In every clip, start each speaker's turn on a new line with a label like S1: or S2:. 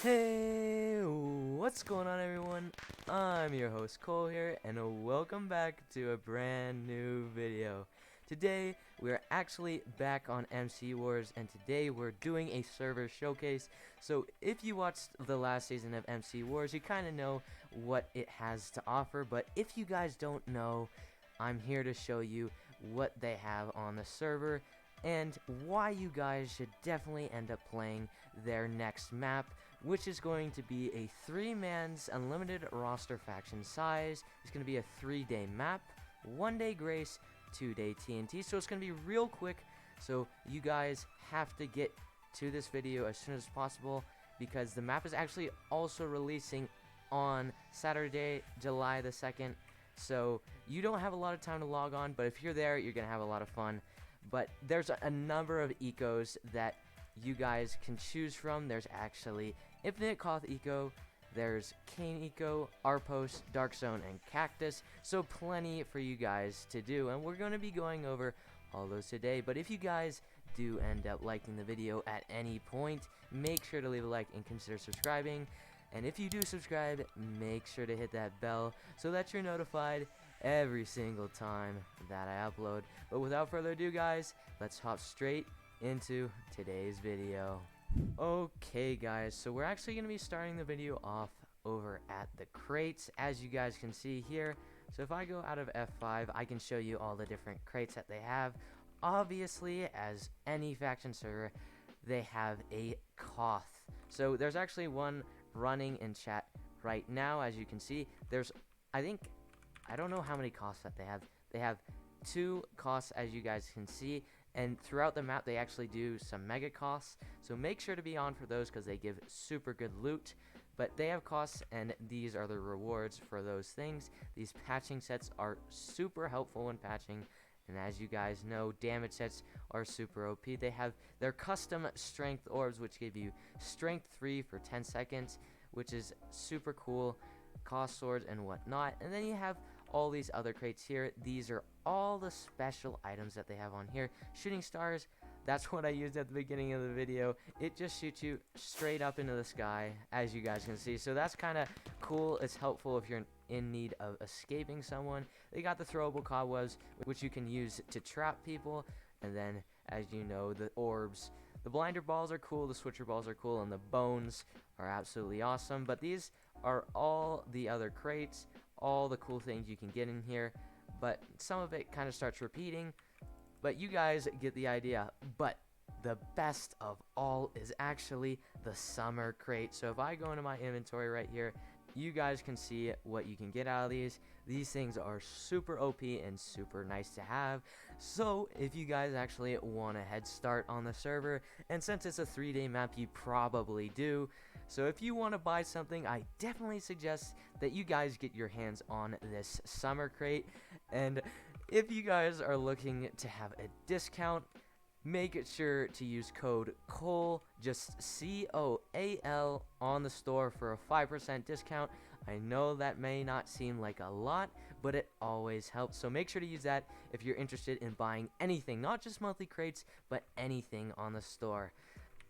S1: Hey, what's going on everyone? I'm your host Cole here, and welcome back to a brand new video. Today, we're actually back on MCWars, and today we're doing a server showcase. So if you watched the last season of MCWars, you kind of know what it has to offer, but if you guys don't know, I'm here to show you what they have on the server and why you guys should definitely end up playing their next map, which is going to be a 3-man's unlimited roster faction size. It's going to be a 3-day map, 1-day Grace, 2-day TNT, so it's going to be real quick, so you guys have to get to this video as soon as possible, because the map is actually also releasing on Saturday, July the 2nd, so you don't have a lot of time to log on, but if you're there, you're going to have a lot of fun. But there's a number of ecos that you guys can choose from. There's actually Infinite Koth Eco, there's Cane Eco, Arpos, Dark Zone, and Cactus. So plenty for you guys to do, and we're going to be going over all those today. But if you guys do end up liking the video at any point, make sure to leave a like and consider subscribing. And if you do subscribe, make sure to hit that bell so that you're notified every single time that I upload. But without further ado, guys, let's hop straight into today's video. Okay guys, so we're actually going to be starting the video off over at the crates, as you guys can see here. So if I go out of F5, I can show you all the different crates that they have. Obviously, as any faction server, they have a Koth. So there's actually one running in chat right now. As you can see, there's, I don't know how many Koths that they have. They have 2 Koths, as you guys can see, and throughout the map they actually do some mega Koths, so make sure to be on for those because they give super good loot. But they have Koths, and these are the rewards for those things. These patching sets are super helpful when patching, and as you guys know, damage sets are super OP. They have their custom strength orbs, which give you strength 3 for 10 seconds, which is super cool, cost swords and whatnot. And then you have all these other crates here. These are all the special items that they have on here. Shooting stars, that's what I used at the beginning of the video. It just shoots you straight up into the sky, as you guys can see. So that's kind of cool. It's helpful if you're in need of escaping someone. They got the throwable cobwebs, which you can use to trap people. And then, as you know, the orbs. The blinder balls are cool, the switcher balls are cool, and the bones are absolutely awesome. But these are all the other crates, all the cool things you can get in here. But some of it kind of starts repeating, but you guys get the idea. But the best of all is actually the summer crate. So if I go into my inventory right here, you guys can see what you can get out of these. These things are super OP and super nice to have. So if you guys actually want a head start on the server, and since it's a 3-day map, you probably do. So if you want to buy something, I definitely suggest that you guys get your hands on this summer crate. And if you guys are looking to have a discount, make sure to use code COLE, just COAL, on the store for a 5% discount. I know that may not seem like a lot, but it always helps. So make sure to use that if you're interested in buying anything, not just monthly crates, but anything on the store.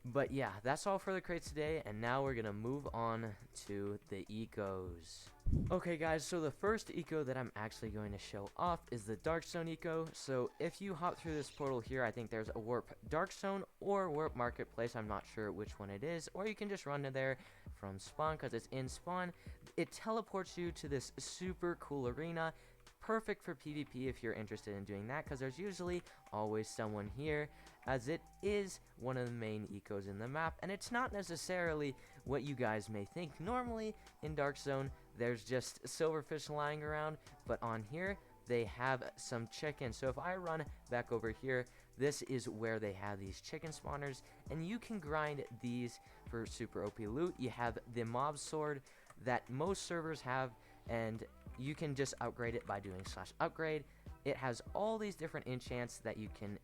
S1: But yeah, that's all for the crates today, and now we're gonna move on to the ecos. Okay guys, so the first eco that I'm actually going to show off is the Dark Zone eco. So if you hop through this portal here, I think there's a Warp Dark Zone or Warp Marketplace, I'm not sure which one it is, or you can just run to there from spawn because it's in spawn. It teleports you to this super cool arena, perfect for PvP if you're interested in doing that, because there's usually always someone here, as it is one of the main ecos in the map, and it's not necessarily what you guys may think. Normally in Dark Zone there's just silverfish lying around, but on here they have some chickens. So if I run back over here, this is where they have these chicken spawners, and you can grind these for super OP loot. You have the mob sword that most servers have, and you can just upgrade it by doing /upgrade. It has all these different enchants that you can,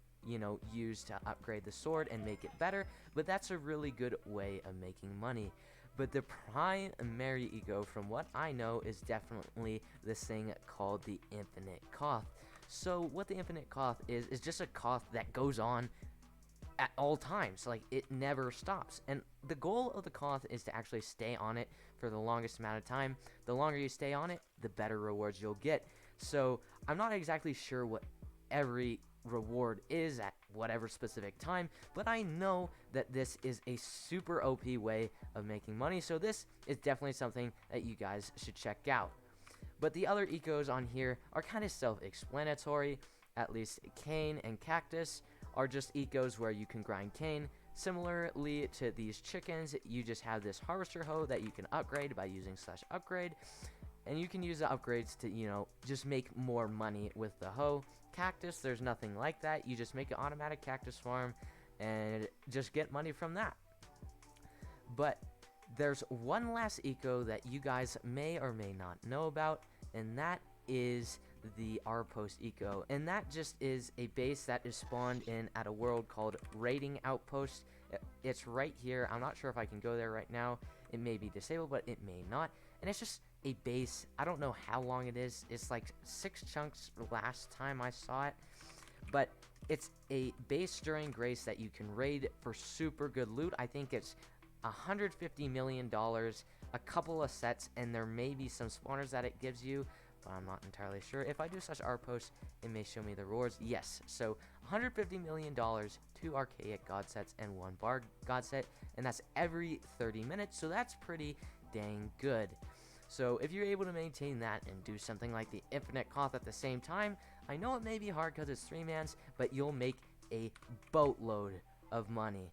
S1: use to upgrade the sword and make it better, but that's a really good way of making money. But the primary eco, from what I know, is definitely this thing called the Infinite Koth. So what the Infinite Koth is just a Koth that goes on at all times. Like, it never stops. And the goal of the cloth is to actually stay on it for the longest amount of time. The longer you stay on it, the better rewards you'll get. So I'm not exactly sure what every reward is at whatever specific time, but I know that this is a super OP way of making money, so this is definitely something that you guys should check out. But the other ecos on here are kind of self-explanatory. At least cane and cactus are just ecos where you can grind cane. Similarly to these chickens, you just have this harvester hoe that you can upgrade by using /upgrade, and you can use the upgrades to, you know, just make more money with the hoe. Cactus, there's nothing like that. You just make an automatic cactus farm and just get money from that. But there's one last eco that you guys may or may not know about, and that is the R-Post eco, and that just is a base that is spawned in at a world called Raiding Outpost. It's right here. I'm not sure if I can go there right now. It may be disabled, but it may not. And it's just a base. I don't know how long it is. It's like 6 chunks last time I saw it, but it's a base during Grace that you can raid for super good loot. I think it's $150 million, a couple of sets, and there may be some spawners that it gives you, but I'm not entirely sure. If I do /R-Post, it may show me the rewards. Yes, so $150 million, 2 archaic god sets, and 1 bard god set, and that's every 30 minutes, so that's pretty dang good. So if you're able to maintain that and do something like the infinite cloth at the same time, I know it may be hard because it's 3-mans, but you'll make a boatload of money.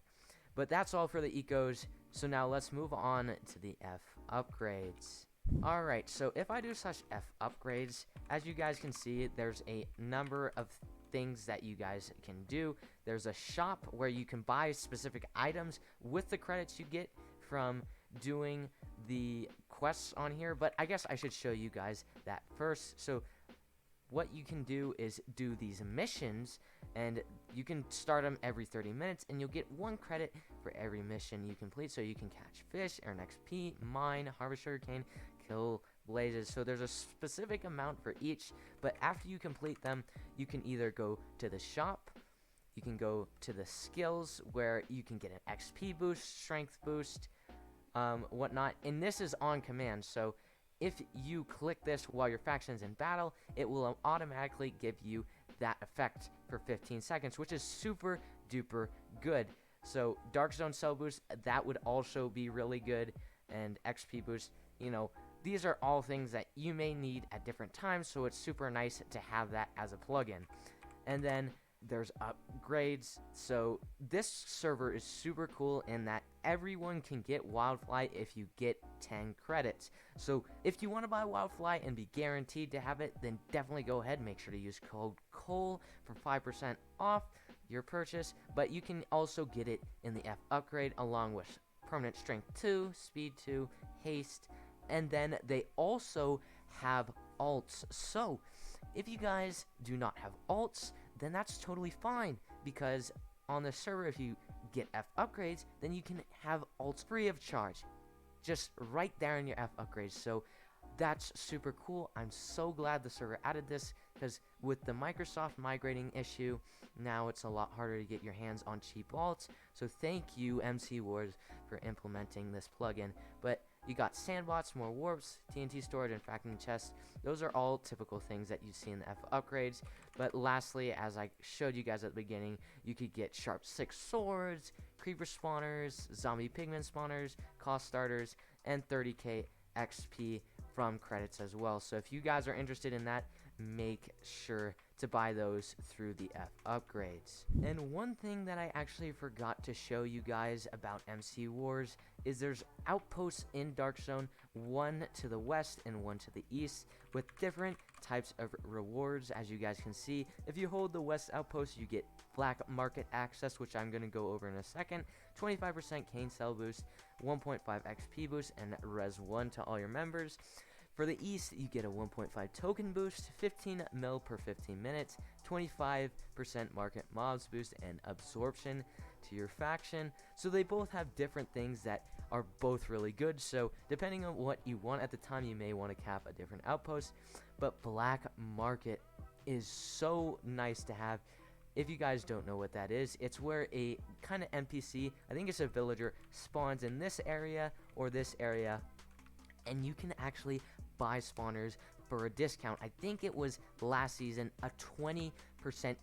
S1: But that's all for the ecos, so now let's move on to the F upgrades. Alright, so if I do /F upgrades, as you guys can see, there's a number of things that you guys can do. There's a shop where you can buy specific items with the credits you get from doing the quests on here, but I guess I should show you guys that first. So what you can do is do these missions, and you can start them every 30 minutes, and you'll get 1 credit for every mission you complete. So you can catch fish, earn XP, mine, harvest sugarcane, kill blazes. So there's a specific amount for each, but after you complete them, you can either go to the shop, you can go to the skills where you can get an XP boost, strength boost, whatnot, and this is on command. So if you click this while your faction's in battle, it will automatically give you that effect for 15 seconds, which is super duper good. So Dark Zone cell boost, that would also be really good, and XP boost, you know, these are all things that you may need at different times, so it's super nice to have that as a plugin. And then there's upgrades. So this server is super cool in that everyone can get Wildfly if you get 10 credits. So if you want to buy Wildfly and be guaranteed to have it, then definitely go ahead and make sure to use code COLE for 5% off your purchase. But you can also get it in the F upgrade along with permanent strength 2, speed 2, haste, and then they also have alts. So if you guys do not have alts, then that's totally fine, because on the server, if you get F upgrades, then you can have alts free of charge, just right there in your F upgrades. So that's super cool. I'm so glad the server added this, because with the Microsoft migrating issue, now it's a lot harder to get your hands on cheap alts. So thank you, MCWars, for implementing this plugin. But you got sandbots, more warps, TNT storage, and fracking chests. Those are all typical things that you see in the F upgrades. But lastly, as I showed you guys at the beginning, you could get sharp 6 swords, creeper spawners, zombie pigman spawners, cost starters, and 30k XP from credits as well. So if you guys are interested in that, make sure to buy those through the F upgrades. And one thing that I actually forgot to show you guys about MCWars is there's outposts in Dark Zone, one to the west and one to the east, with different types of rewards. As you guys can see, if you hold the west outpost, you get black market access, which I'm going to go over in a second, 25% cane cell boost, 1.5 XP boost, and res 1 to all your members. For the east, you get a 1.5 token boost, 15 mil per 15 minutes, 25% market mobs boost, and absorption to your faction. So they both have different things that are both really good. So depending on what you want at the time, you may want to cap a different outpost. But black market is so nice to have. if you guys don't know what that is, it's where a kind of NPC, I think it's a villager, spawns in this area or this area, and you can actually buy spawners for a discount. I think it was last season a 20%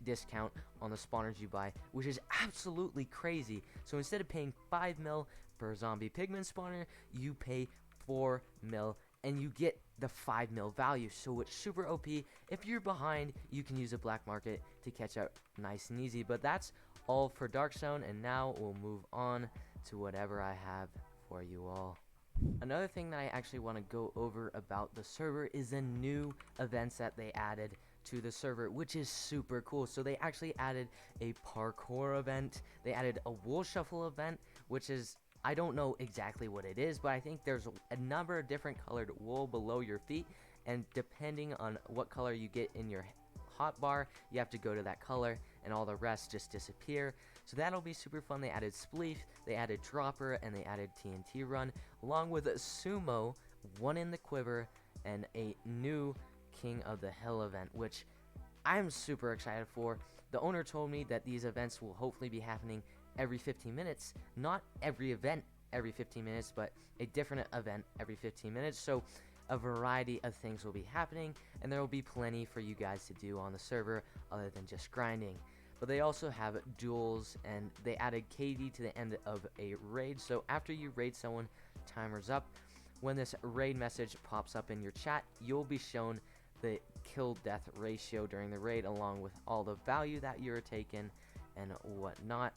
S1: discount on the spawners you buy, which is absolutely crazy. So instead of paying 5 mil for a zombie pigman spawner, you pay 4 mil and you get the 5 mil value. So it's super OP. If you're behind, you can use a black market to catch up nice and easy. But that's all for Dark Zone, and now we'll move on to whatever I have for you all. Another thing that I actually want to go over about the server is the new events that they added to the server, which is super cool. So they actually added a parkour event, they added a wool shuffle event, which is, I don't know exactly what it is, but I think there's a number of different colored wool below your feet, and depending on what color you get in your hotbar, you have to go to that color, and all the rest just disappear. So that'll be super fun. They added Spleef, they added Dropper, and they added TNT Run, along with a Sumo, one in the quiver, and a new King of the Hill event, which I'm super excited for. The owner told me that these events will hopefully be happening every 15 minutes, not every event every 15 minutes, but a different event every 15 minutes. So a variety of things will be happening, and there will be plenty for you guys to do on the server other than just grinding. But they also have duels, and they added KD to the end of a raid. So after you raid someone, timer's up. When this raid message pops up in your chat, you'll be shown the kill death ratio during the raid, along with all the value that you're taking and whatnot.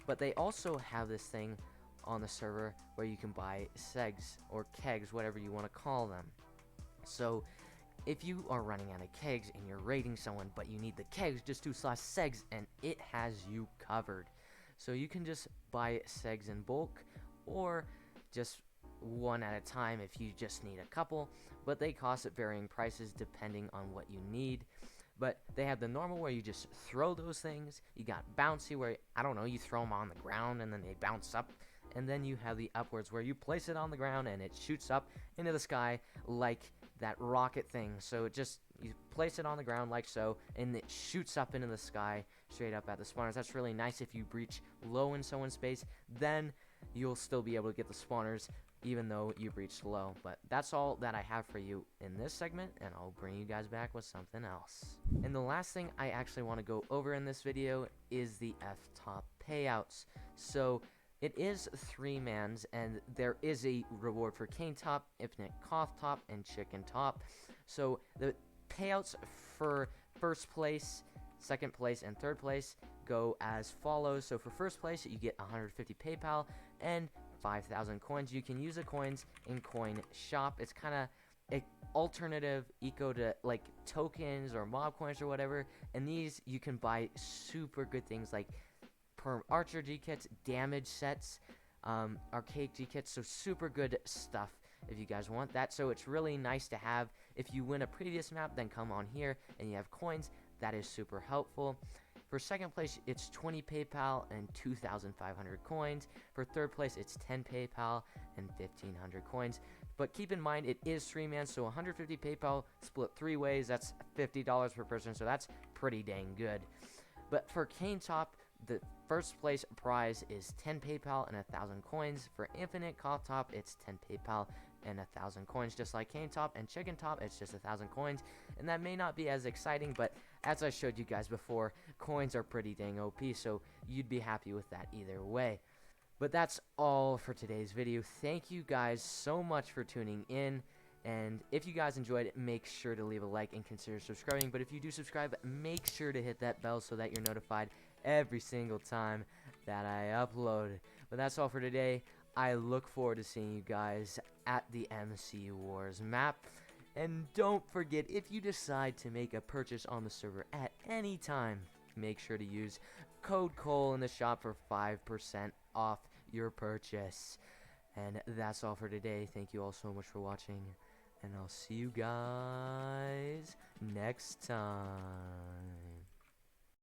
S1: But they also have this thing on the server where you can buy segs or kegs, whatever you want to call them. So if you are running out of kegs and you're raiding someone, but you need the kegs, just do /segs and it has you covered. So you can just buy segs in bulk, or just one at a time if you just need a couple, but they cost at varying prices depending on what you need. But they have the normal where you just throw those things. You got bouncy where, I don't know, you throw them on the ground and then they bounce up. And then you have the upwards where you place it on the ground and it shoots up into the sky like that rocket thing. So it just, you place it on the ground like so, and it shoots up into the sky straight up at the spawners. That's really nice. If you breach low in someone's space, then you'll still be able to get the spawners even though you breached low. But that's all that I have for you in this segment, and I'll bring you guys back with something else. And the last thing I actually want to go over in this video is the ftop payouts. So it is 3-mans, and there is a reward for cane top, infinite cough top, and chicken top. So the payouts for first place, second place, and third place go as follows. So for first place, you get 150 PayPal and 5,000 coins. You can use the coins in coin shop. It's kind of an alternative eco to like tokens or mob coins or whatever, and these you can buy super good things like perm archer G kits, damage sets, archaic G kits. So super good stuff if you guys want that. So it's really nice to have. If you win a previous map, then come on here and you have coins. That is super helpful. For second place, it's 20 PayPal and 2,500 coins. For third place, it's 10 PayPal and 1,500 coins. But keep in mind, it is 3-man, so 150 PayPal split 3 ways. That's $50 per person, so that's pretty dang good. But for cane top, the first place prize is 10 PayPal and 1,000 coins. For infinite cough top, it's 10 PayPal and 1,000 coins, just like cane top. And chicken top, it's just 1,000 coins. And that may not be as exciting, but as I showed you guys before, coins are pretty dang OP, so you'd be happy with that either way. But that's all for today's video. Thank you guys so much for tuning in. And if you guys enjoyed it, make sure to leave a like and consider subscribing. But if you do subscribe, make sure to hit that bell so that you're notified every single time that I upload. But that's all for today. I look forward to seeing you guys at the MCWars map. And don't forget, if you decide to make a purchase on the server at any time, make sure to use code Cole in the shop for 5% off your purchase. And that's all for today. Thank you all so much for watching, and I'll see you guys next time.